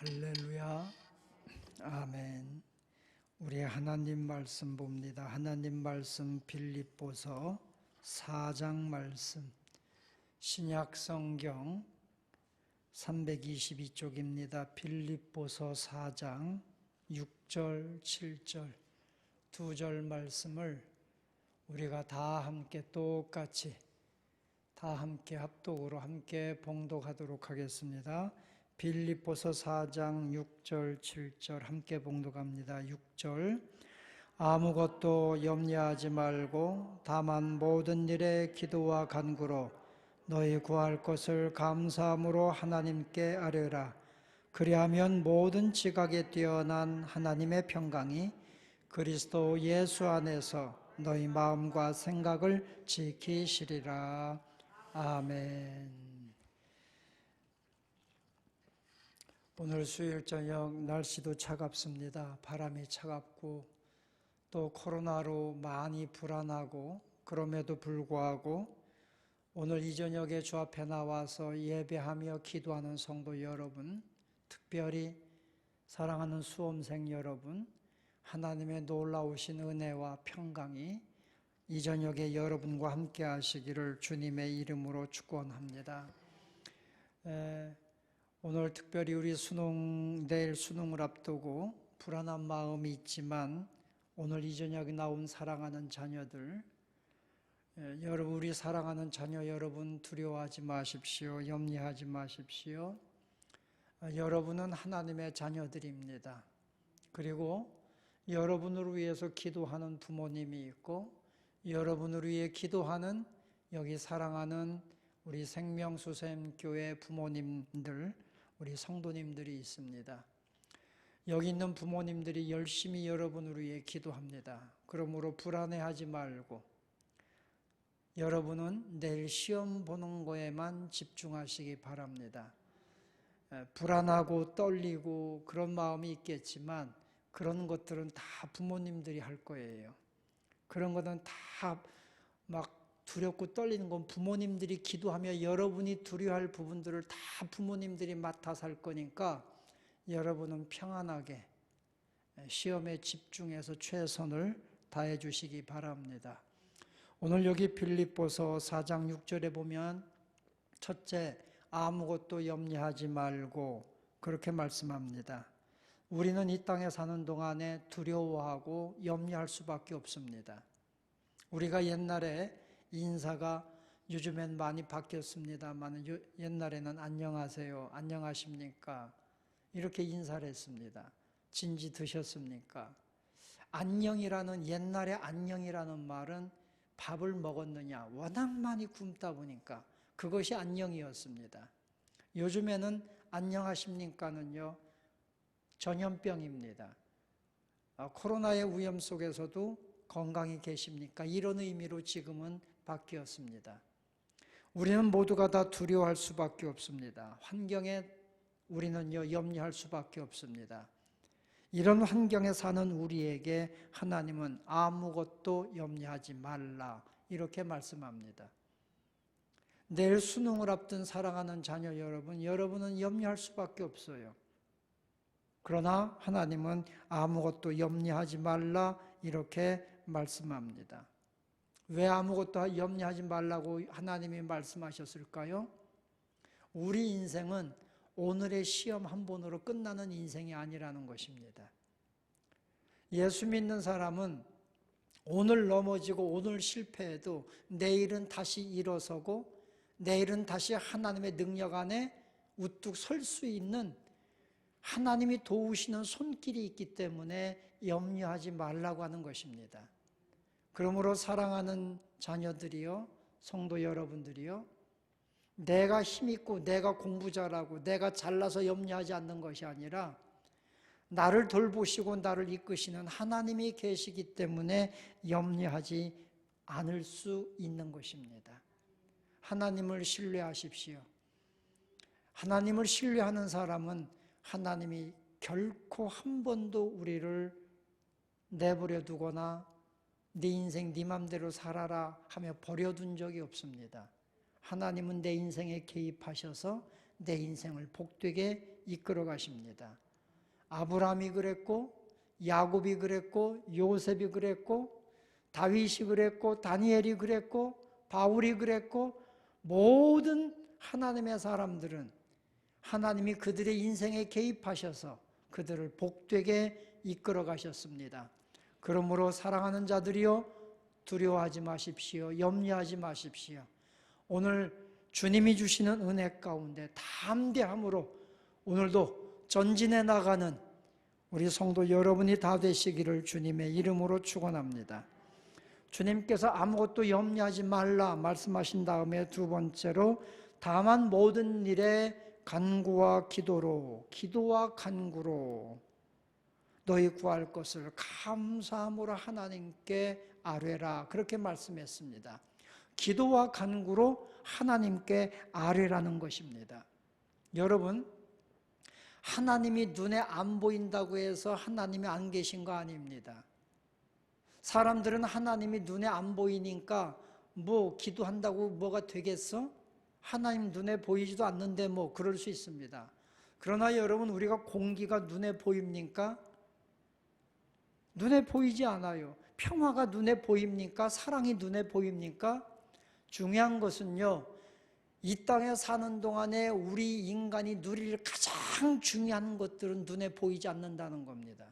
할렐루야. 아멘. 우리 하나님 말씀 봅니다. 하나님 말씀 빌립보서 4장 말씀, 신약 성경 322쪽입니다. 빌립보서 4장 6절, 7절 두 절 말씀을 우리가 다 함께 똑같이 다 함께 합독으로 함께 봉독하도록 하겠습니다. 빌립보서 4장 6절 7절 함께 봉독합니다. 6절 아무것도 염려하지 말고 다만 모든 일에 기도와 간구로 너희 구할 것을 감사함으로 하나님께 아뢰라. 그리하면 모든 지각에 뛰어난 하나님의 평강이 그리스도 예수 안에서 너희 마음과 생각을 지키시리라. 아멘. 오늘 수요일 저녁 날씨도 차갑습니다. 바람이 차갑고 또 코로나로 많이 불안하고, 그럼에도 불구하고 오늘 이 저녁에 주 앞에 나와서 예배하며 기도하는 성도 여러분, 특별히 사랑하는 수험생 여러분, 하나님의 놀라우신 은혜와 평강이 이 저녁에 여러분과 함께 하시기를 주님의 이름으로 축원합니다. 오늘 특별히 우리 내일 수능을 앞두고 불안한 마음이 있지만, 오늘 이 저녁에 나온 사랑하는 자녀들, 여러분, 우리 사랑하는 자녀 여러분, 두려워하지 마십시오. 염려하지 마십시오. 여러분은 하나님의 자녀들입니다. 그리고 여러분을 위해서 기도하는 부모님이 있고, 여러분을 위해 기도하는 여기 사랑하는 우리 생명수샘교회 부모님들, 우리 성도님들이 있습니다. 여기 있는 부모님들이 열심히 여러분을 위해 기도합니다. 그러므로 불안해하지 말고 여러분은 내일 시험 보는 거에만 집중하시기 바랍니다. 불안하고 떨리고 그런 마음이 있겠지만 그런 것들은 다 부모님들이 할 거예요. 그런 것은 다 막 두렵고 떨리는 건 부모님들이 기도하며 여러분이 두려워할 부분들을 다 부모님들이 맡아서 할 거니까 여러분은 평안하게 시험에 집중해서 최선을 다해 주시기 바랍니다. 오늘 여기 빌립보서 4장 6절에 보면 첫째, 아무것도 염려하지 말고 그렇게 말씀합니다. 우리는 이 땅에 사는 동안에 두려워하고 염려할 수밖에 없습니다. 우리가 옛날에 인사가 요즘엔 많이 바뀌었습니다만 옛날에는 안녕하세요, 안녕하십니까 이렇게 인사를 했습니다. 진지 드셨습니까? 안녕이라는, 옛날에 안녕이라는 말은 밥을 먹었느냐, 워낙 많이 굶다 보니까 그것이 안녕이었습니다. 요즘에는 안녕하십니까는요 전염병입니다. 코로나의 위험 속에서도 건강히 계십니까? 이런 의미로 지금은 바뀌었습니다. 우리는 모두가 다 두려워할 수밖에 없습니다. 환경에 우리는요 염려할 수밖에 없습니다. 이런 환경에 사는 우리에게 하나님은 아무것도 염려하지 말라 이렇게 말씀합니다. 내일 수능을 앞둔 사랑하는 자녀 여러분, 여러분은 염려할 수밖에 없어요. 그러나 하나님은 아무것도 염려하지 말라 이렇게 말씀합니다. 왜 아무것도 염려하지 말라고 하나님이 말씀하셨을까요? 우리 인생은 오늘의 시험 한 번으로 끝나는 인생이 아니라는 것입니다. 예수 믿는 사람은 오늘 넘어지고 오늘 실패해도 내일은 다시 일어서고 내일은 다시 하나님의 능력 안에 우뚝 설 수 있는 하나님이 도우시는 손길이 있기 때문에 염려하지 말라고 하는 것입니다. 그러므로 사랑하는 자녀들이요, 성도 여러분들이요, 내가 힘있고 내가 공부 잘하고 내가 잘나서 염려하지 않는 것이 아니라 나를 돌보시고 나를 이끄시는 하나님이 계시기 때문에 염려하지 않을 수 있는 것입니다. 하나님을 신뢰하십시오. 하나님을 신뢰하는 사람은 하나님이 결코 한 번도 우리를 내버려 두거나 네 인생 네 맘대로 살아라 하며 버려둔 적이 없습니다. 하나님은 내 인생에 개입하셔서 내 인생을 복되게 이끌어 가십니다. 아브라함이 그랬고, 야곱이 그랬고, 요셉이 그랬고, 다윗이 그랬고, 다니엘이 그랬고, 바울이 그랬고, 모든 하나님의 사람들은 하나님이 그들의 인생에 개입하셔서 그들을 복되게 이끌어 가셨습니다. 그러므로 사랑하는 자들이여, 두려워하지 마십시오. 염려하지 마십시오. 오늘 주님이 주시는 은혜 가운데 담대함으로 오늘도 전진해 나가는 우리 성도 여러분이 다 되시기를 주님의 이름으로 축원합니다. 주님께서 아무것도 염려하지 말라 말씀하신 다음에 두 번째로 다만 모든 일에 간구와 기도로, 기도와 간구로 너희 구할 것을 감사함으로 하나님께 아뢰라, 그렇게 말씀했습니다. 기도와 간구로 하나님께 아뢰라는 것입니다. 여러분, 하나님이 눈에 안 보인다고 해서 하나님이 안 계신 거 아닙니다. 사람들은 하나님이 눈에 안 보이니까 뭐 기도한다고 뭐가 되겠어? 하나님 눈에 보이지도 않는데 뭐 그럴 수 있습니다. 그러나 여러분, 우리가 공기가 눈에 보입니까? 눈에 보이지 않아요. 평화가 눈에 보입니까? 사랑이 눈에 보입니까? 중요한 것은요, 이 땅에 사는 동안에 우리 인간이 누릴 가장 중요한 것들은 눈에 보이지 않는다는 겁니다.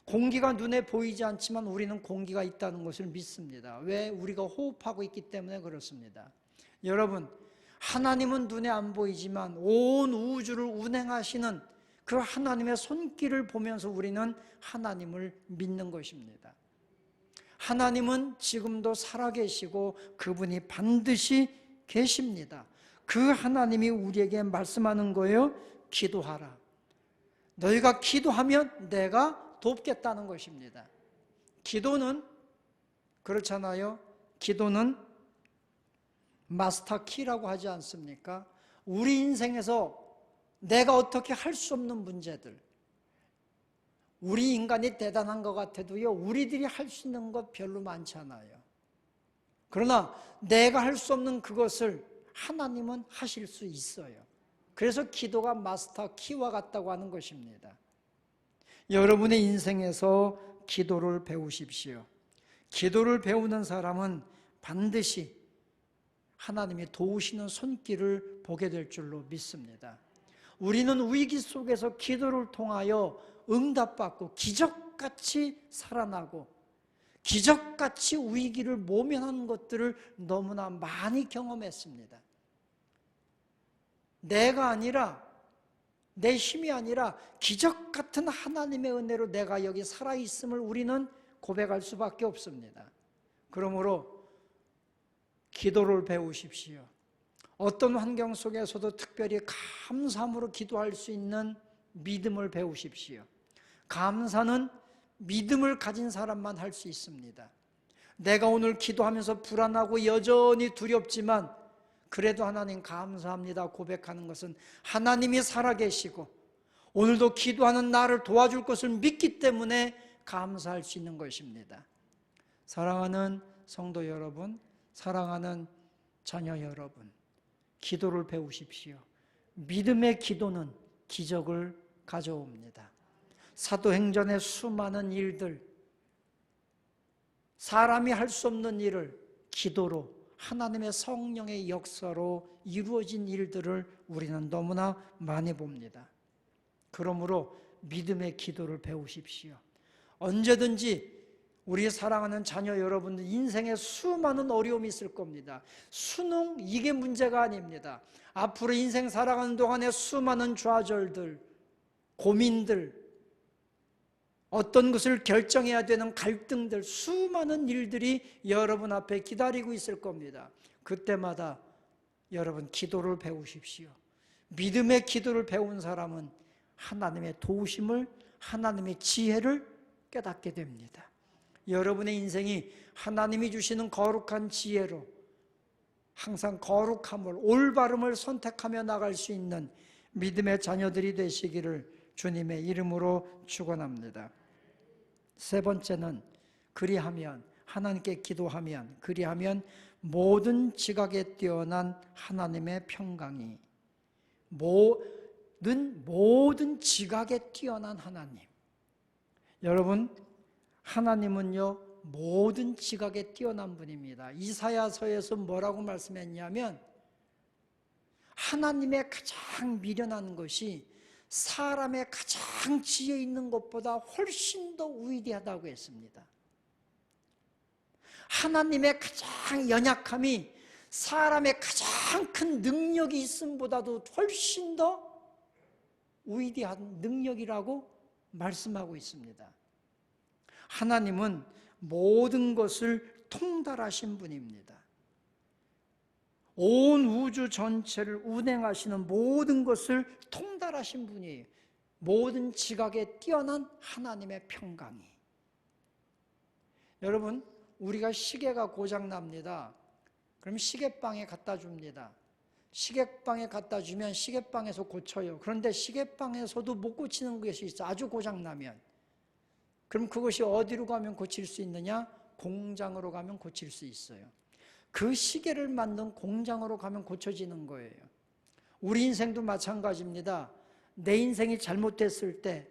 공기가 눈에 보이지 않지만 우리는 공기가 있다는 것을 믿습니다. 왜? 우리가 호흡하고 있기 때문에 그렇습니다. 여러분, 하나님은 눈에 안 보이지만 온 우주를 운행하시는 그 하나님의 손길을 보면서 우리는 하나님을 믿는 것입니다. 하나님은 지금도 살아계시고 그분이 반드시 계십니다. 그 하나님이 우리에게 말씀하는 거예요. 기도하라. 너희가 기도하면 내가 돕겠다는 것입니다. 기도는 그렇잖아요. 기도는 마스터 키라고 하지 않습니까? 우리 인생에서 내가 어떻게 할 수 없는 문제들, 우리 인간이 대단한 것 같아도요, 우리들이 할 수 있는 것 별로 많잖아요. 그러나 내가 할 수 없는 그것을 하나님은 하실 수 있어요. 그래서 기도가 마스터 키와 같다고 하는 것입니다. 여러분의 인생에서 기도를 배우십시오. 기도를 배우는 사람은 반드시 하나님이 도우시는 손길을 보게 될 줄로 믿습니다. 우리는 위기 속에서 기도를 통하여 응답받고 기적같이 살아나고 기적같이 위기를 모면하는 것들을 너무나 많이 경험했습니다. 내가 아니라, 내 힘이 아니라 기적같은 하나님의 은혜로 내가 여기 살아있음을 우리는 고백할 수밖에 없습니다. 그러므로 기도를 배우십시오. 어떤 환경 속에서도 특별히 감사함으로 기도할 수 있는 믿음을 배우십시오. 감사는 믿음을 가진 사람만 할 수 있습니다. 내가 오늘 기도하면서 불안하고 여전히 두렵지만 그래도 하나님 감사합니다 고백하는 것은 하나님이 살아계시고 오늘도 기도하는 나를 도와줄 것을 믿기 때문에 감사할 수 있는 것입니다. 사랑하는 성도 여러분, 사랑하는 자녀 여러분, 기도를 배우십시오. 믿음의 기도는 기적을 가져옵니다. 사도행전의 수많은 일들, 사람이 할 수 없는 일을 기도로, 하나님의 성령의 역사로 이루어진 일들을 우리는 너무나 많이 봅니다. 그러므로 믿음의 기도를 배우십시오. 언제든지 우리 사랑하는 자녀 여러분들 인생에 수많은 어려움이 있을 겁니다. 수능, 이게 문제가 아닙니다. 앞으로 인생 살아가는 동안에 수많은 좌절들, 고민들, 어떤 것을 결정해야 되는 갈등들, 수많은 일들이 여러분 앞에 기다리고 있을 겁니다. 그때마다 여러분 기도를 배우십시오. 믿음의 기도를 배운 사람은 하나님의 도우심을, 하나님의 지혜를 깨닫게 됩니다. 여러분의 인생이 하나님이 주시는 거룩한 지혜로 항상 거룩함을, 올바름을 선택하며 나갈 수 있는 믿음의 자녀들이 되시기를 주님의 이름으로 축원합니다. 세 번째는 그리하면, 하나님께 기도하면, 그리하면 모든 지각에 뛰어난 하나님의 평강이, 모든 지각에 뛰어난 하나님. 여러분, 하나님은요 모든 지각에 뛰어난 분입니다. 이사야서에서 뭐라고 말씀했냐면 하나님의 가장 미련한 것이 사람의 가장 지혜 있는 것보다 훨씬 더 위대하다고 했습니다. 하나님의 가장 연약함이 사람의 가장 큰 능력이 있음보다도 훨씬 더 위대한 능력이라고 말씀하고 있습니다. 하나님은 모든 것을 통달하신 분입니다. 온 우주 전체를 운행하시는 모든 것을 통달하신 분이에요. 모든 지각에 뛰어난 하나님의 평강이. 여러분, 우리가 시계가 고장납니다. 그럼 시계방에 갖다 줍니다. 시계방에 갖다 주면 시계방에서 고쳐요. 그런데 시계방에서도 못 고치는 것이 있어. 아주 고장나면. 그럼 그것이 어디로 가면 고칠 수 있느냐? 공장으로 가면 고칠 수 있어요. 그 시계를 만든 공장으로 가면 고쳐지는 거예요. 우리 인생도 마찬가지입니다. 내 인생이 잘못됐을 때,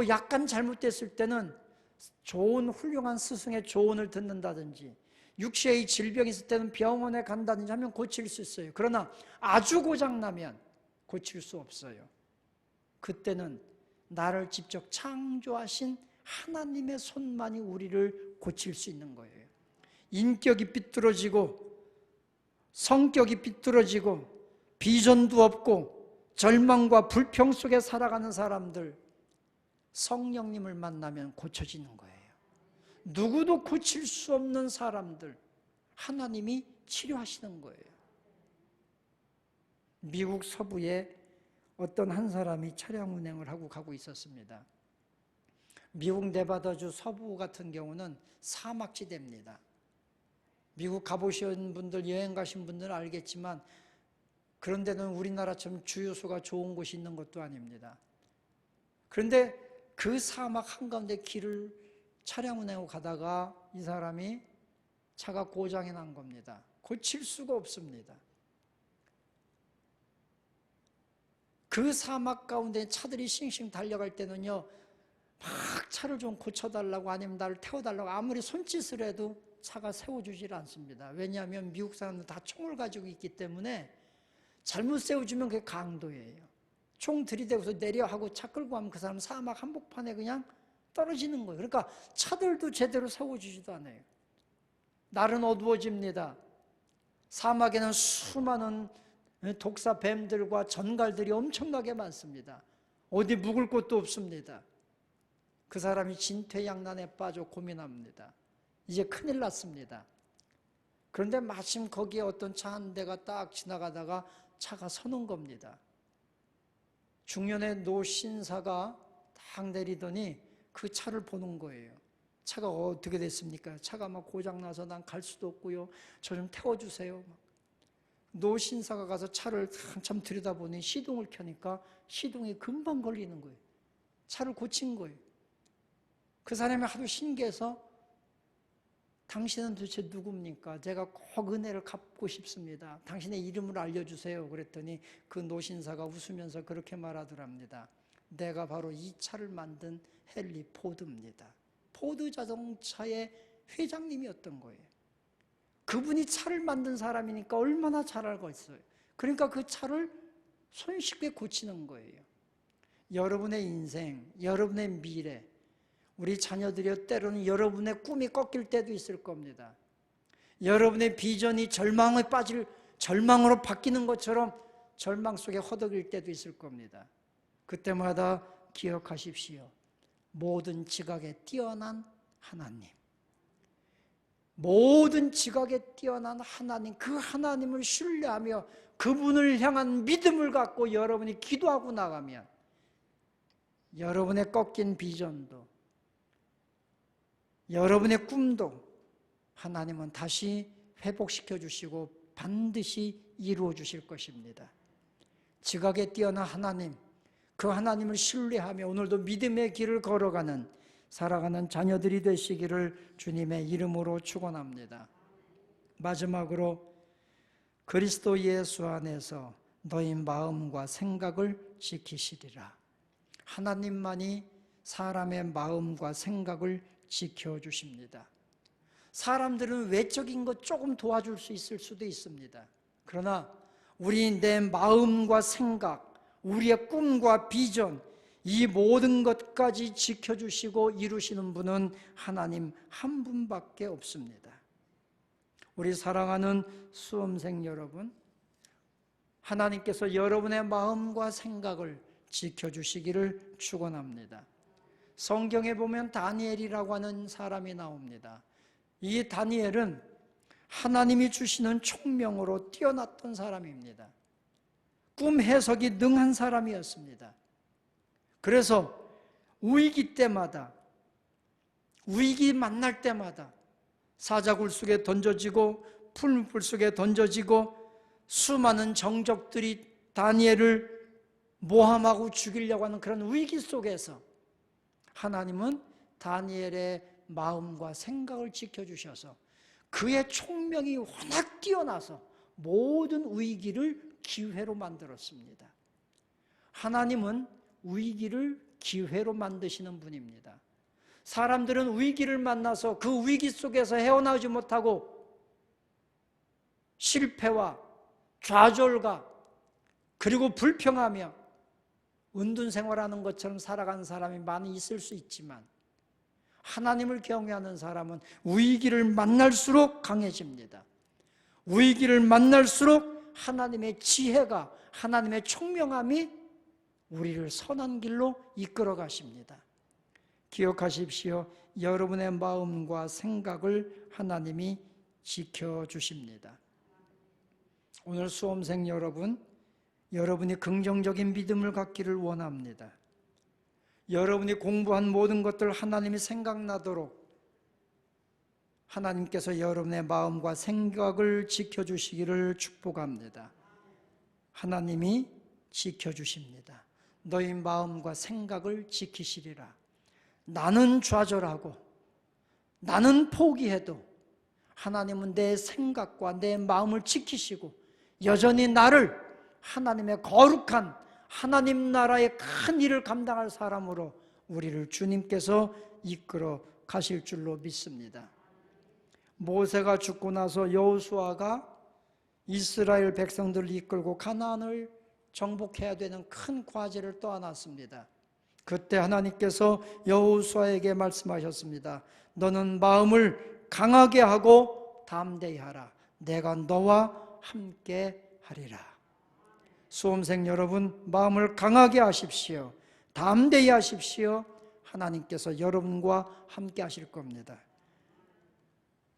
약간 잘못됐을 때는 좋은 훌륭한 스승의 조언을 듣는다든지, 육체의 질병이 있을 때는 병원에 간다든지 하면 고칠 수 있어요. 그러나 아주 고장나면 고칠 수 없어요. 그때는 나를 직접 창조하신 하나님의 손만이 우리를 고칠 수 있는 거예요. 인격이 삐뚤어지고 성격이 삐뚤어지고 비전도 없고 절망과 불평 속에 살아가는 사람들, 성령님을 만나면 고쳐지는 거예요. 누구도 고칠 수 없는 사람들, 하나님이 치료하시는 거예요. 미국 서부에 어떤 한 사람이 차량 운행을 하고 가고 있었습니다. 미국 네바다주 서부 같은 경우는 사막지대입니다. 미국 가보신 분들, 여행 가신 분들은 알겠지만 그런 데는 우리나라처럼 주유소가 좋은 곳이 있는 것도 아닙니다. 그런데 그 사막 한가운데 길을 차량 운행하고 가다가 이 사람이 차가 고장이 난 겁니다. 고칠 수가 없습니다. 그 사막 가운데 차들이 싱싱 달려갈 때는요, 막 차를 좀 고쳐달라고 아니면 나를 태워달라고 아무리 손짓을 해도 차가 세워주질 않습니다. 왜냐하면 미국 사람들은 다 총을 가지고 있기 때문에 잘못 세워주면 그게 강도예요. 총 들이대고서 내려 하고 차 끌고 가면 그 사람 사막 한복판에 그냥 떨어지는 거예요. 그러니까 차들도 제대로 세워주지도 않아요. 날은 어두워집니다. 사막에는 수많은 독사 뱀들과 전갈들이 엄청나게 많습니다. 어디 묵을 곳도 없습니다. 그 사람이 진퇴양난에 빠져 고민합니다. 이제 큰일 났습니다. 그런데 마침 거기에 어떤 차 한 대가 딱 지나가다가 차가 서는 겁니다. 중년의 노 신사가 딱 내리더니 그 차를 보는 거예요. 차가 어떻게 됐습니까? 차가 막 고장나서 난 갈 수도 없고요. 저 좀 태워주세요. 노 신사가 가서 차를 한참 들여다보니 시동을 켜니까 시동이 금방 걸리는 거예요. 차를 고친 거예요. 그 사람이 하도 신기해서 당신은 도대체 누굽니까? 제가 꼭 은혜를 갚고 싶습니다. 당신의 이름을 알려주세요. 그랬더니 그 노신사가 웃으면서 그렇게 말하더랍니다. 내가 바로 이 차를 만든 헨리 포드입니다. 포드 자동차의 회장님이었던 거예요. 그분이 차를 만든 사람이니까 얼마나 잘 알고 있어요. 그러니까 그 차를 손쉽게 고치는 거예요. 여러분의 인생, 여러분의 미래, 우리 자녀들이 때로는 여러분의 꿈이 꺾일 때도 있을 겁니다. 여러분의 비전이 절망으로 바뀌는 것처럼 절망 속에 허덕일 때도 있을 겁니다. 그때마다 기억하십시오. 모든 지각에 뛰어난 하나님, 모든 지각에 뛰어난 하나님, 그 하나님을 신뢰하며 그분을 향한 믿음을 갖고 여러분이 기도하고 나가면 여러분의 꺾인 비전도, 여러분의 꿈도 하나님은 다시 회복시켜 주시고 반드시 이루어 주실 것입니다. 지각에 뛰어난 하나님, 그 하나님을 신뢰하며 오늘도 믿음의 길을 걸어가는, 살아가는 자녀들이 되시기를 주님의 이름으로 축원합니다. 마지막으로 그리스도 예수 안에서 너희 마음과 생각을 지키시리라. 하나님만이 사람의 마음과 생각을 지켜주십니다. 사람들은 외적인 것 조금 도와줄 수 있을 수도 있습니다. 그러나 우리 내 마음과 생각, 우리의 꿈과 비전, 이 모든 것까지 지켜주시고 이루시는 분은 하나님 한 분밖에 없습니다. 우리 사랑하는 수험생 여러분, 하나님께서 여러분의 마음과 생각을 지켜주시기를 축원합니다. 성경에 보면 다니엘이라고 하는 사람이 나옵니다. 이 다니엘은 하나님이 주시는 총명으로 뛰어났던 사람입니다. 꿈 해석이 능한 사람이었습니다. 그래서 위기 때마다, 위기 만날 때마다 사자굴 속에 던져지고 풀물 속에 던져지고 수많은 정적들이 다니엘을 모함하고 죽이려고 하는 그런 위기 속에서 하나님은 다니엘의 마음과 생각을 지켜주셔서 그의 총명이 워낙 뛰어나서 모든 위기를 기회로 만들었습니다. 하나님은 위기를 기회로 만드시는 분입니다. 사람들은 위기를 만나서 그 위기 속에서 헤어나오지 못하고 실패와 좌절과 그리고 불평하며 은둔생활하는 것처럼 살아가는 사람이 많이 있을 수 있지만 하나님을 경외하는 사람은 위기를 만날수록 강해집니다. 위기를 만날수록 하나님의 지혜가, 하나님의 총명함이 우리를 선한 길로 이끌어 가십니다. 기억하십시오. 여러분의 마음과 생각을 하나님이 지켜주십니다. 오늘 수험생 여러분, 여러분이 긍정적인 믿음을 갖기를 원합니다. 여러분이 공부한 모든 것들 하나님이 생각나도록 하나님께서 여러분의 마음과 생각을 지켜주시기를 축복합니다. 하나님이 지켜주십니다. 너희 마음과 생각을 지키시리라. 나는 좌절하고 나는 포기해도 하나님은 내 생각과 내 마음을 지키시고 여전히 나를 하나님의 거룩한 하나님 나라의 큰 일을 감당할 사람으로 우리를 주님께서 이끌어 가실 줄로 믿습니다. 모세가 죽고 나서 여호수아가 이스라엘 백성들을 이끌고 가나안을 정복해야 되는 큰 과제를 떠안았습니다. 그때 하나님께서 여호수아에게 말씀하셨습니다. 너는 마음을 강하게 하고 담대히 하라. 내가 너와 함께 하리라. 수험생 여러분, 마음을 강하게 하십시오. 담대히 하십시오. 하나님께서 여러분과 함께 하실 겁니다.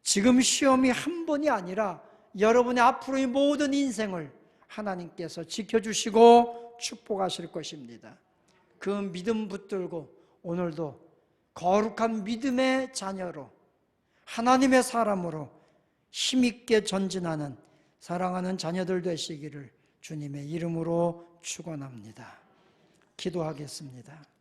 지금 시험이 한 번이 아니라 여러분의 앞으로의 모든 인생을 하나님께서 지켜주시고 축복하실 것입니다. 그 믿음 붙들고 오늘도 거룩한 믿음의 자녀로 하나님의 사람으로 힘있게 전진하는 사랑하는 자녀들 되시기를 주님의 이름으로 축원합니다. 기도하겠습니다.